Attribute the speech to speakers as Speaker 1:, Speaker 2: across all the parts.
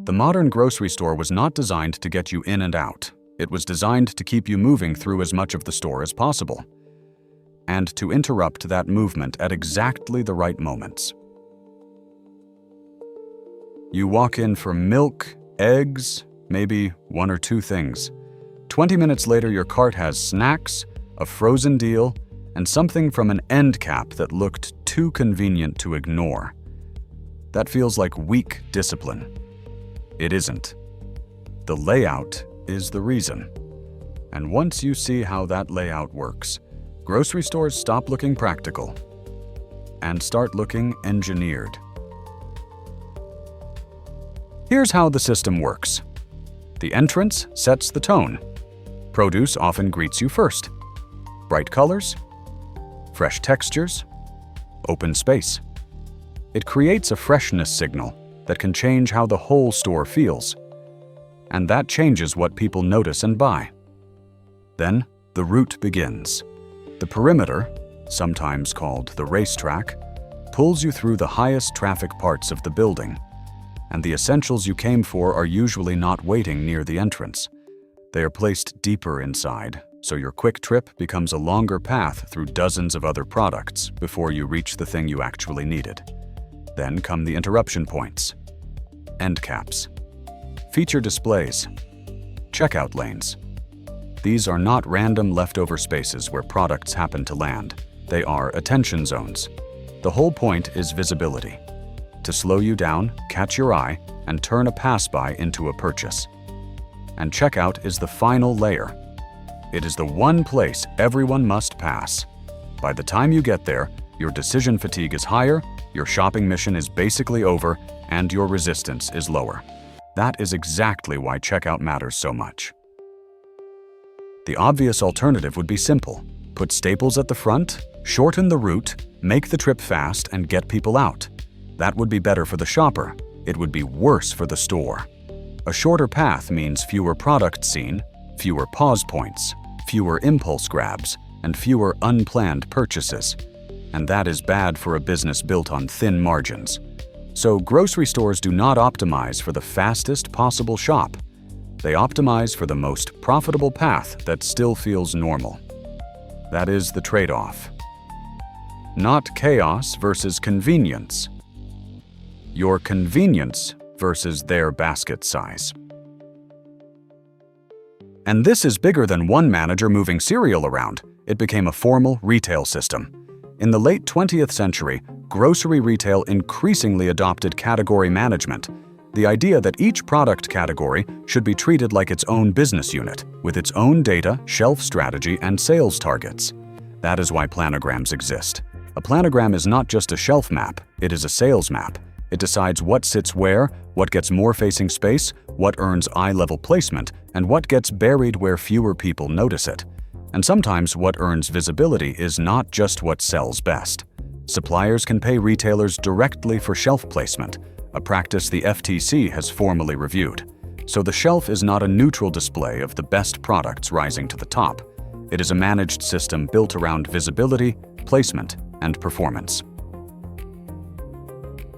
Speaker 1: The modern grocery store was not designed to get you in and out. It was designed to keep you moving through as much of the store as possible, and to interrupt that movement at exactly the right moments. You walk in for milk, eggs, maybe one or two things. 20 minutes later, your cart has snacks, a frozen deal, and something from an end cap that looked too convenient to ignore. That feels like weak discipline. It isn't. The layout is the reason. And once you see how that layout works, grocery stores stop looking practical and start looking engineered. Here's how the system works. The entrance sets the tone. Produce often greets you first. Bright colors, fresh textures, open space. It creates a freshness signal that can change how the whole store feels. And that changes what people notice and buy. Then, the route begins. The perimeter, sometimes called the racetrack, pulls you through the highest traffic parts of the building. And the essentials you came for are usually not waiting near the entrance. They are placed deeper inside, so your quick trip becomes a longer path through dozens of other products before you reach the thing you actually needed. Then come the interruption points. End caps. Feature displays. Checkout lanes. These are not random leftover spaces where products happen to land. They are attention zones. The whole point is visibility. To slow you down, catch your eye, and turn a pass-by into a purchase. And checkout is the final layer. It is the one place everyone must pass. By the time you get there, your decision fatigue is higher, your shopping mission is basically over, and your resistance is lower. That is exactly why checkout matters so much. The obvious alternative would be simple. Put staples at the front, shorten the route, make the trip fast, and get people out. That would be better for the shopper. It would be worse for the store. A shorter path means fewer products seen, fewer pause points, fewer impulse grabs, and fewer unplanned purchases. And that is bad for a business built on thin margins. So grocery stores do not optimize for the fastest possible shop. They optimize for the most profitable path that still feels normal. That is the trade-off. Not chaos versus convenience. Your convenience versus their basket size. And this is bigger than one manager moving cereal around. It became a formal retail system. In the late 20th century, grocery retail increasingly adopted category management, the idea that each product category should be treated like its own business unit, with its own data, shelf strategy, and sales targets. That is why planograms exist. A planogram is not just a shelf map, it is a sales map. It decides what sits where, what gets more facing space, what earns eye-level placement, and what gets buried where fewer people notice it. And sometimes what earns visibility is not just what sells best. Suppliers can pay retailers directly for shelf placement, a practice the FTC has formally reviewed. So the shelf is not a neutral display of the best products rising to the top. It is a managed system built around visibility, placement, and performance.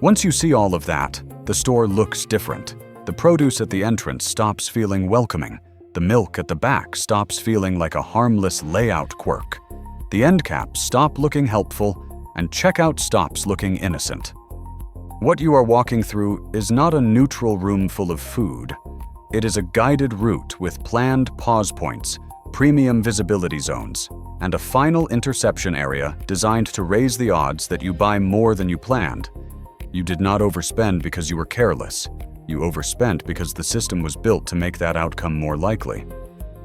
Speaker 1: Once you see all of that, the store looks different. The produce at the entrance stops feeling welcoming. The milk at the back stops feeling like a harmless layout quirk. The end caps stop looking helpful, and checkout stops looking innocent. What you are walking through is not a neutral room full of food. It is a guided route with planned pause points, premium visibility zones, and a final interception area designed to raise the odds that you buy more than you planned. You did not overspend because you were careless. You overspent because the system was built to make that outcome more likely.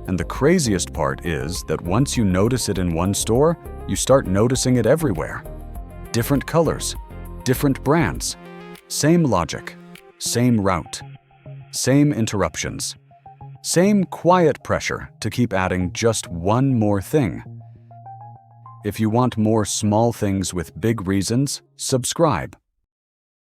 Speaker 1: And the craziest part is that once you notice it in one store, you start noticing it everywhere. Different colors, different brands, same logic, same route, same interruptions, same quiet pressure to keep adding just one more thing. If you want more small things with big reasons, subscribe.